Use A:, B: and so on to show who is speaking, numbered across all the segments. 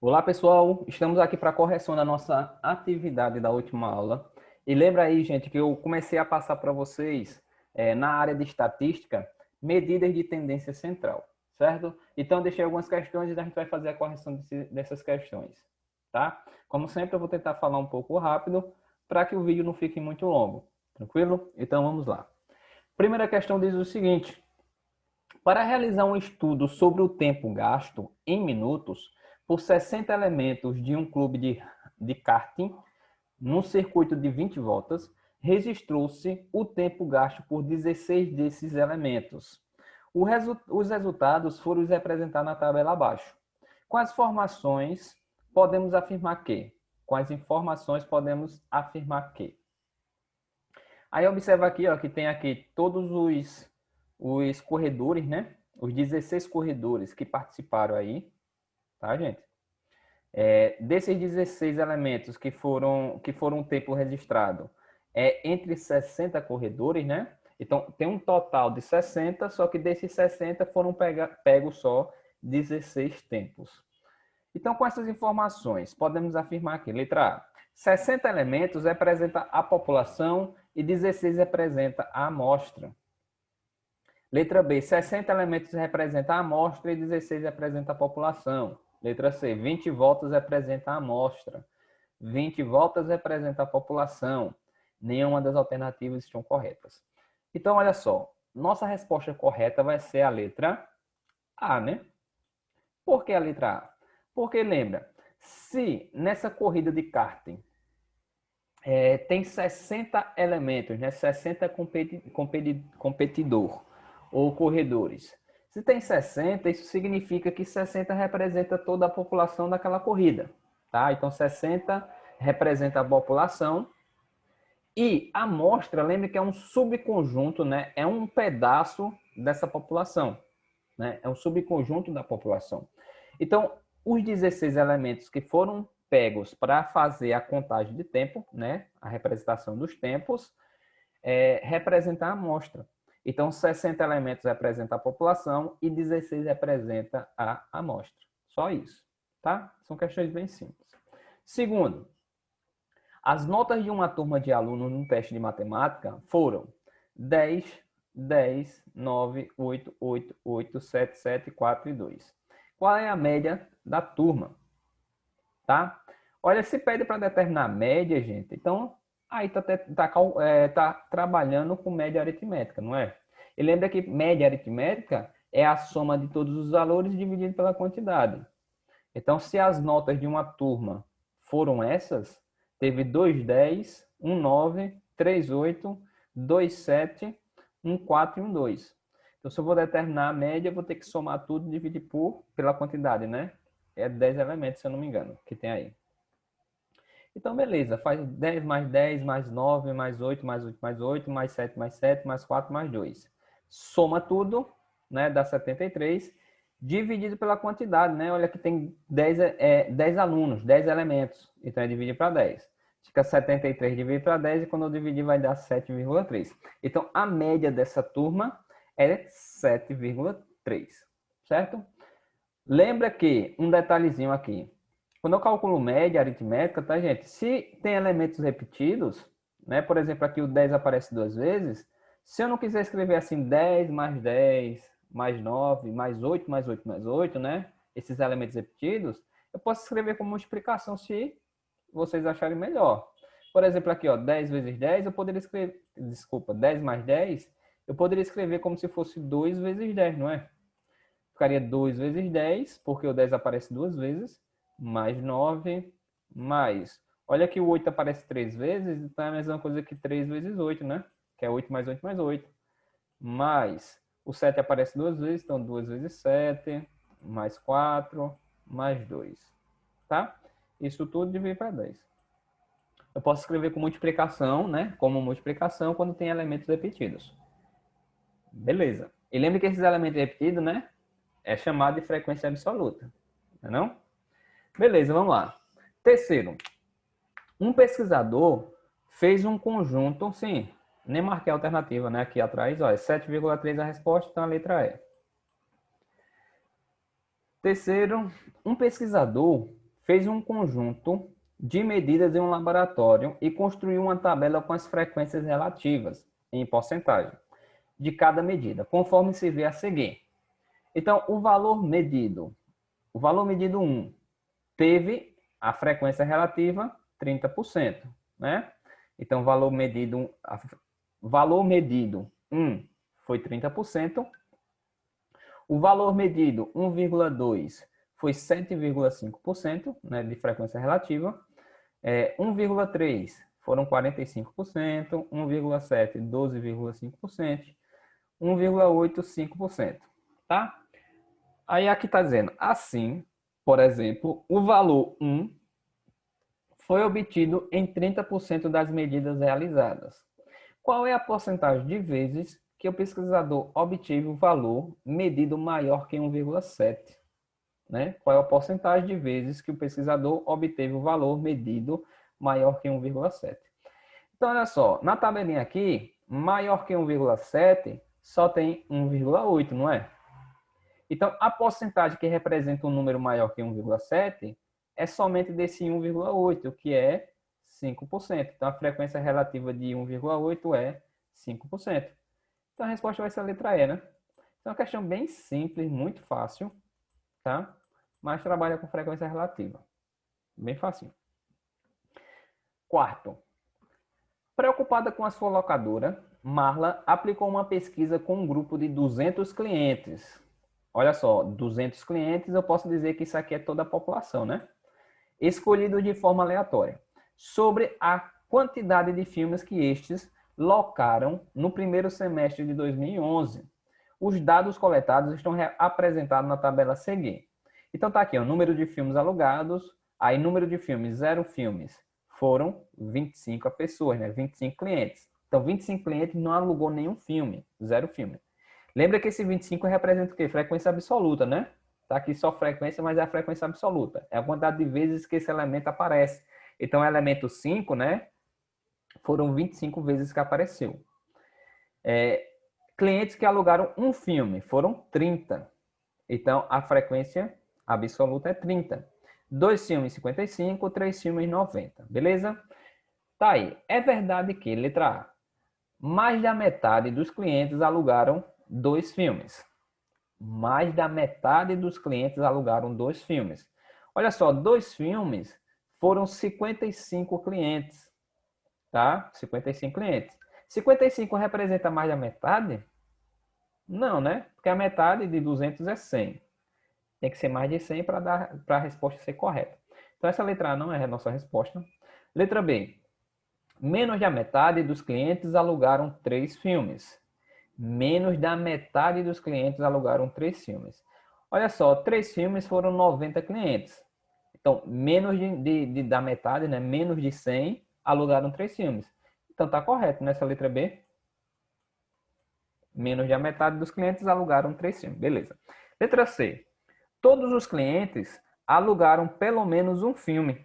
A: Olá, pessoal. Estamos aqui para a correção da nossa atividade da última aula. E lembra aí, gente, que eu comecei a passar para vocês, na área de estatística, medidas de tendência central, certo? Então, eu deixei algumas questões e a gente vai fazer a correção dessas questões, tá? Como sempre, eu vou tentar falar um pouco rápido para que o vídeo não fique muito longo, tranquilo? Então, vamos lá. Primeira questão diz o seguinte: para realizar um estudo sobre o tempo gasto em minutos por 60 elementos de um clube de karting num circuito de 20 voltas, registrou-se o tempo gasto por 16 desses elementos. Os resultados foram representados na tabela abaixo. Com as informações, podemos afirmar que. Com as informações, podemos afirmar que. Aí observa aqui, ó, que tem aqui todos os corredores, né? Os 16 corredores que participaram aí, tá, gente? Desses 16 elementos que foram um tempo registrado, entre 60 corredores, né? Então, tem um total de 60, só que desses 60 foram pegos só 16 tempos. Então, com essas informações, podemos afirmar que, letra A, 60 elementos representa a população e 16 representa a amostra. Letra B, 60 elementos representam a amostra e 16 representa a população. Letra C, 20 voltas representa a amostra. 20 voltas representa a população. Nenhuma das alternativas estão corretas. Então, olha só. Nossa resposta correta vai ser a letra A, né? Por que a letra A? Porque, lembra, se nessa corrida de karting tem 60 elementos, né? 60 competidor ou corredores. Se tem 60, isso significa que 60 representa toda a população daquela corrida, tá? Então 60 representa a população e a amostra, lembre que é um subconjunto, né? É um pedaço dessa população, né? É um subconjunto da população. Então, os 16 elementos que foram pegos para fazer a contagem de tempo, né? A representação dos tempos, representa a amostra. Então, 60 elementos representam a população e 16 representa a amostra. Só isso, tá? São questões bem simples. Segundo, as notas de uma turma de alunos no teste de matemática foram 10, 10, 9, 8, 8, 8, 7, 7, 4 e 2. Qual é a média da turma? Tá? Olha, se pede para determinar a média, gente, então aí tá trabalhando com média aritmética, não é? E lembra que média aritmética é a soma de todos os valores dividido pela quantidade. Então, se as notas de uma turma foram essas, teve 2, 10, 1, 9, 3, 8, 2, 7, 1, 4 e 1, 2. Então, se eu vou determinar a média, eu vou ter que somar tudo e dividir pela quantidade, né? É 10 elementos, se eu não me engano, que tem aí. Então, beleza. Faz 10 mais 10, mais 9, mais 8, mais 8, mais 8, mais 7, mais 7, mais 4, mais 2. Soma tudo, né? Dá 73. Dividido pela quantidade, né? Olha que tem 10 alunos, 10 elementos. Então, é dividir para 10. Fica 73 dividido para 10 e quando eu dividir vai dar 7,3. Então, a média dessa turma é 7,3, certo? Lembra que, um detalhezinho aqui, quando eu calculo média aritmética, tá, gente? Se tem elementos repetidos, né? Por exemplo, aqui o 10 aparece duas vezes. Se eu não quiser escrever assim 10 mais 10, mais 9, mais 8, mais 8, mais 8, né? Esses elementos repetidos, eu posso escrever como multiplicação se vocês acharem melhor. Por exemplo, aqui, ó, 10 vezes 10, eu poderia escrever, desculpa, 10 mais 10, eu poderia escrever como se fosse 2 vezes 10, não é? Ficaria 2 vezes 10, porque o 10 aparece duas vezes, mais 9, mais... Olha que o 8 aparece 3 vezes, então é a mesma coisa que 3 vezes 8, né? Que é 8 mais 8 mais 8. Mais o 7 aparece duas vezes, então 2 vezes 7, mais 4, mais 2. Tá? Isso tudo dividido para 10. Eu posso escrever com multiplicação, né? Como multiplicação quando tem elementos repetidos. Beleza. E lembre que esses elementos repetidos, né? É chamado de frequência absoluta. Não é não? Beleza, vamos lá. Terceiro, um pesquisador fez um conjunto, sim, nem marquei a alternativa, né? Aqui atrás, ó, é 7,3 a resposta, então a letra E. Terceiro, um pesquisador fez um conjunto de medidas em um laboratório e construiu uma tabela com as frequências relativas, em porcentagem, de cada medida, conforme se vê a seguir. Então, o valor medido 1 teve a frequência relativa 30%, né? Então, valor medido 1 foi 30%. O valor medido 1,2 foi 7,5%, né, de frequência relativa. 1,3 foram 45%, 1,7 12,5%, 1,8 5%, tá? Aí aqui está dizendo, assim, por exemplo, o valor 1 foi obtido em 30% das medidas realizadas. Qual é a porcentagem de vezes que o pesquisador obteve o valor medido maior que 1,7? Né? Qual é a porcentagem de vezes que o pesquisador obteve o valor medido maior que 1,7? Então, olha só, na tabelinha aqui, maior que 1,7 só tem 1,8, não é? Então, a porcentagem que representa um número maior que 1,7 é somente desse 1,8, que é 5%. Então, a frequência relativa de 1,8 é 5%. Então, a resposta vai ser a letra E, né? Então, é uma questão bem simples, muito fácil, tá? Mas trabalha com frequência relativa. Bem fácil. Quarto. Preocupada com a sua locadora, Marla aplicou uma pesquisa com um grupo de 200 clientes. Olha só, 200 clientes, eu posso dizer que isso aqui é toda a população, né? Escolhidos de forma aleatória, sobre a quantidade de filmes que estes locaram no primeiro semestre de 2011. Os dados coletados estão apresentados na tabela a seguir. Então tá aqui, o número de filmes alugados, aí número de filmes, 0 filmes, foram 25 pessoas, né? 25 clientes. Então 25 clientes não alugou nenhum filme, 0 filme. Lembra que esse 25 representa o quê? Frequência absoluta, né? Tá aqui só frequência, mas é a frequência absoluta. É a quantidade de vezes que esse elemento aparece. Então, o elemento 5, né? Foram 25 vezes que apareceu. Clientes que alugaram um filme, foram 30. Então, a frequência absoluta é 30. 2 filmes, 55, 3 filmes, 90. Beleza? Tá aí. É verdade que, letra A, mais da metade dos clientes alugaram 2 filmes. Mais da metade dos clientes alugaram 2 filmes. Olha só, 2 filmes foram 55 clientes, tá? 55 clientes. 55 representa mais da metade? Não, né? Porque a metade de 200 é 100. Tem que ser mais de 100 para a resposta ser correta. Então, essa letra A não é a nossa resposta. Letra B. Menos da metade dos clientes alugaram 3 filmes. Menos da metade dos clientes alugaram 3 filmes. Olha só, 3 filmes foram 90 clientes. Então, menos da metade, né? Menos de 100 alugaram 3 filmes. Então, tá correto nessa letra B. Menos da metade dos clientes alugaram 3 filmes. Beleza. Letra C. Todos os clientes alugaram pelo menos um filme.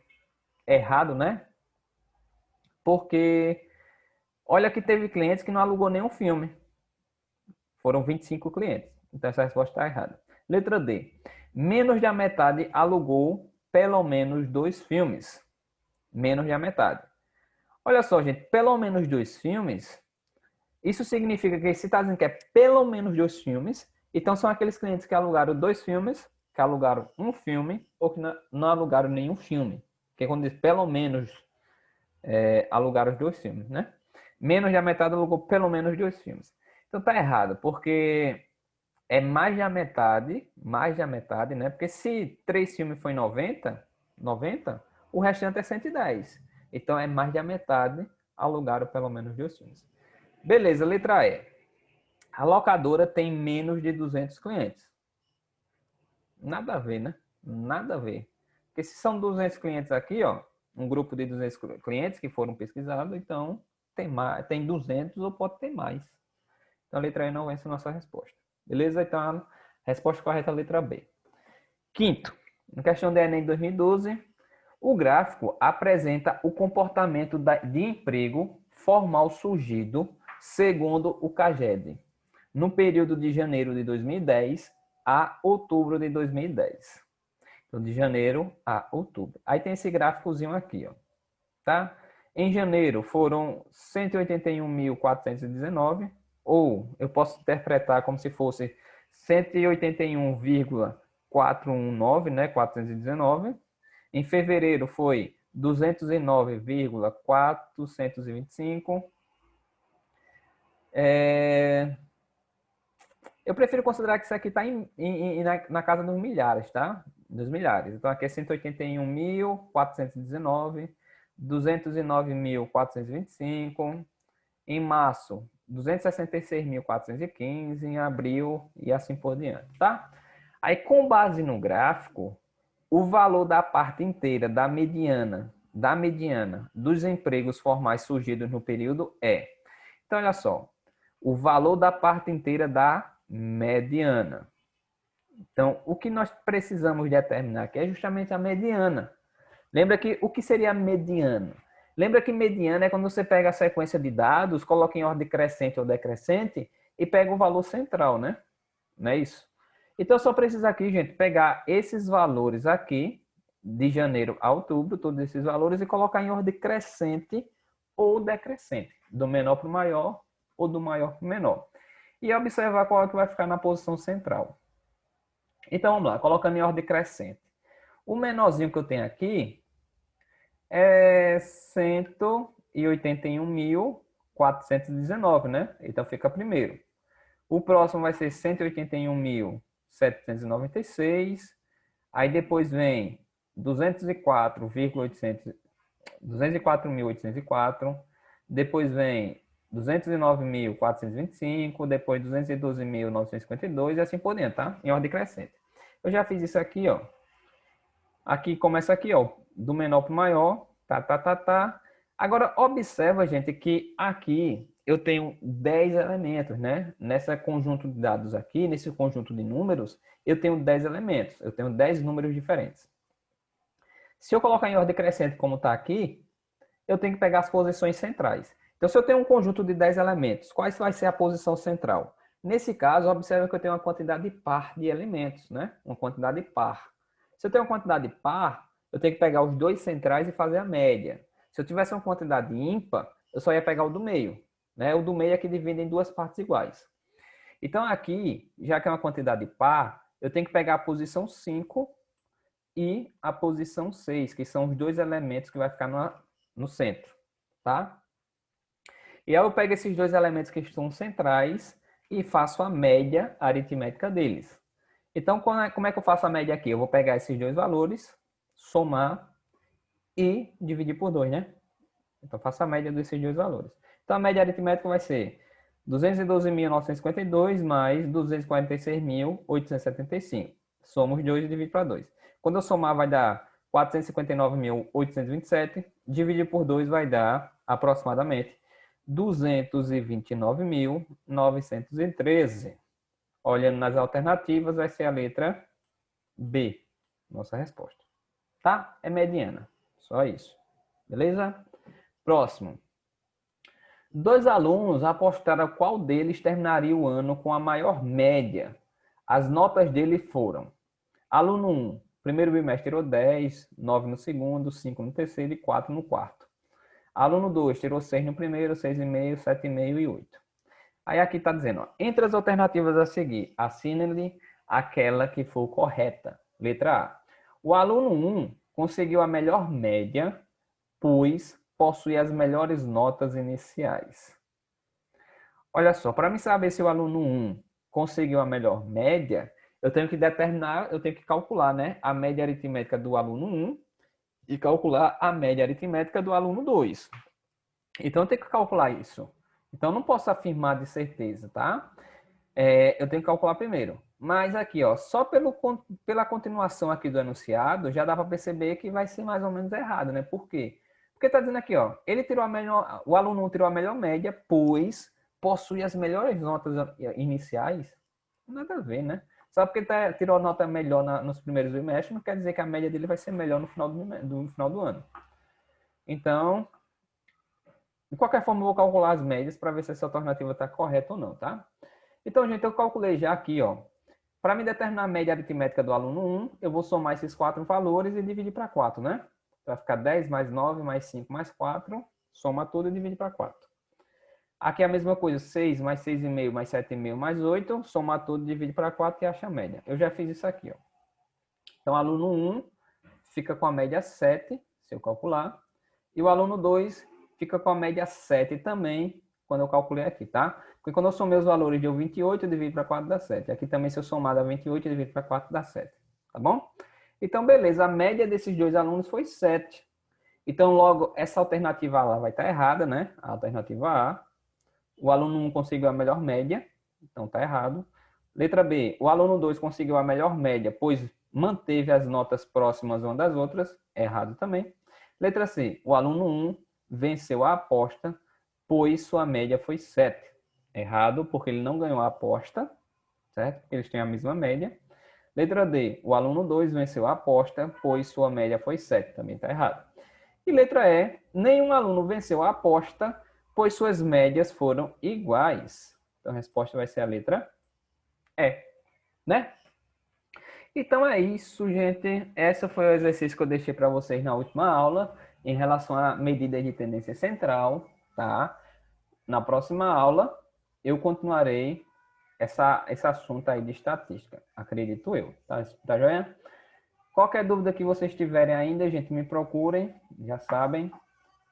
A: Errado, né? Porque olha que teve clientes que não alugou nenhum filme. Foram 25 clientes. Então essa resposta está errada. Letra D. Menos da metade alugou pelo menos 2 filmes. Menos da metade. Olha só, gente. Pelo menos 2 filmes. Isso significa que se está dizendo que é pelo menos 2 filmes, então são aqueles clientes que alugaram 2 filmes, que alugaram um filme, ou que não alugaram nenhum filme. Porque quando diz pelo menos, alugaram os 2 filmes, né? Menos da metade alugou pelo menos 2 filmes. Então tá errado, porque é mais da metade, né? Porque se 3 filmes foi 90, o restante é 110. Então é mais da metade alugaram pelo menos 2 filmes. Beleza, letra E. A locadora tem menos de 200 clientes. Nada a ver, né? Nada a ver. Porque se são 200 clientes aqui, ó, um grupo de 200 clientes que foram pesquisados, então tem 200 ou pode ter mais. Então a letra E não vai ser a nossa resposta. Beleza? Então a resposta correta é a letra B. Quinto, na questão da Enem 2012, o gráfico apresenta o comportamento de emprego formal surgido segundo o CAGED, no período de janeiro de 2010 a outubro de 2010. Então, de janeiro a outubro. Aí tem esse gráficozinho aqui, ó, tá? Em janeiro foram 181.419, ou eu posso interpretar como se fosse 181,419, né, 419. Em fevereiro foi 209,425. Eu prefiro considerar que isso aqui está na casa dos milhares, tá? Dos milhares. Então, aqui é 181.419, 209.425. Em março, 266.415. Em abril, e assim por diante, tá? Aí, com base no gráfico, o valor da parte inteira da mediana dos empregos formais surgidos no período é. Então, olha só. O valor da parte inteira da mediana. Então, o que nós precisamos determinar aqui é justamente a mediana. Lembra que o que seria a mediana? Lembra que mediana é quando você pega a sequência de dados, coloca em ordem crescente ou decrescente e pega o valor central, né? Não é isso? Então, eu só preciso aqui, gente, pegar esses valores aqui, de janeiro a outubro, todos esses valores, e colocar em ordem crescente ou decrescente, do menor para o maior ou do maior para o menor. E observar qual é que vai ficar na posição central. Então, vamos lá, colocando em ordem crescente. O menorzinho que eu tenho aqui é 181.419, né? Então, fica primeiro. O próximo vai ser 181.796. Aí depois vem 204.804. Depois vem 209.425, depois 212.952 e assim por diante, tá? Em ordem crescente. Eu já fiz isso aqui, ó. Aqui começa aqui, ó, do menor para o maior, tá. Agora, observa, gente, que aqui eu tenho 10 elementos, né? Nesse conjunto de dados aqui, nesse conjunto de números, eu tenho 10 elementos, eu tenho 10 números diferentes. Se eu colocar em ordem crescente como está aqui, eu tenho que pegar as posições centrais. Então, se eu tenho um conjunto de 10 elementos, quais vai ser a posição central? Nesse caso, observa que eu tenho uma quantidade par de elementos, né? Uma quantidade par. Se eu tenho uma quantidade par, eu tenho que pegar os dois centrais e fazer a média. Se eu tivesse uma quantidade ímpar, eu só ia pegar o do meio, né? O do meio é que divide em duas partes iguais. Então, aqui, já que é uma quantidade par, eu tenho que pegar a posição 5 e a posição 6, que são os dois elementos que vai ficar no centro, tá? E aí eu pego esses dois elementos que estão centrais e faço a média aritmética deles. Então, como é que eu faço a média aqui? Eu vou pegar esses dois valores, somar e dividir por 2, né? Então, faço a média desses dois valores. Então, a média aritmética vai ser 212.952 mais 246.875. Soma os dois e divide para 2. Quando eu somar, vai dar 459.827. Dividir por 2 vai dar, aproximadamente, 229.913. Olhando nas alternativas, vai ser a letra B. Nossa resposta. Tá? É mediana. Só isso. Beleza? Próximo. 2 alunos apostaram qual deles terminaria o ano com a maior média. As notas dele foram: aluno 1, primeiro bimestre tirou 10, 9 no segundo, 5 no terceiro e 4 no quarto. Aluno 2 tirou 6 no primeiro, 6,5, 7,5 e 8. Aí aqui está dizendo, ó, entre as alternativas a seguir, assine-lhe aquela que for correta. Letra A. O aluno 1 conseguiu a melhor média, pois possui as melhores notas iniciais. Olha só, para mim saber se o aluno 1 conseguiu a melhor média, eu tenho que determinar, eu tenho que calcular, né, a média aritmética do aluno 1 e calcular a média aritmética do aluno 2. Então, eu tenho que calcular isso. Então, eu não posso afirmar de certeza, tá? Eu tenho que calcular primeiro. Mas aqui, ó, só pela continuação aqui do enunciado, já dá para perceber que vai ser mais ou menos errado, né? Por quê? Porque está dizendo aqui, ó, ele tirou a melhor, o aluno tirou a melhor média, pois possui as melhores notas iniciais. Nada a ver, né? Só porque ele tirou a nota melhor nos primeiros bimestres, não quer dizer que a média dele vai ser melhor no final do ano. Então, de qualquer forma, eu vou calcular as médias para ver se essa alternativa está correta ou não, tá? Então, gente, eu calculei já aqui, ó. Para me determinar a média aritmética do aluno 1, eu vou somar esses 4 valores e dividir para 4, né? Vai ficar 10 mais 9 mais 5 mais 4, soma tudo e divide para 4. Aqui é a mesma coisa, 6 mais 6,5 mais 7,5 mais 8, soma tudo, divide para 4 e acha a média. Eu já fiz isso aqui, ó. Então, aluno 1 fica com a média 7, se eu calcular, e o aluno 2 fica com a média 7 também, quando eu calculei aqui, tá? Porque quando eu somei os valores, deu 28, eu divido para 4, dá 7. Aqui também, se eu somar, dá 28, eu divido para 4, dá 7. Tá bom? Então, beleza. A média desses dois alunos foi 7. Então, logo, essa alternativa lá vai estar errada, né? A alternativa A. O aluno 1 conseguiu a melhor média. Então, está errado. Letra B. O aluno 2 conseguiu a melhor média, pois manteve as notas próximas uma das outras. Errado também. Letra C. O aluno 1 venceu a aposta, pois sua média foi 7. Errado, porque ele não ganhou a aposta, certo? Porque eles têm a mesma média. Letra D. O aluno 2 venceu a aposta, pois sua média foi 7. Também está errado. E letra E. Nenhum aluno venceu a aposta, pois suas médias foram iguais. Então, a resposta vai ser a letra E, né? Então é isso, gente. Esse foi o exercício que eu deixei para vocês na última aula, em relação à medida de tendência central, tá? Na próxima aula, eu continuarei esse assunto aí de estatística, acredito eu, tá joia? Qualquer dúvida que vocês tiverem ainda, gente, me procurem, já sabem,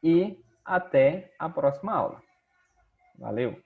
A: e até a próxima aula. Valeu!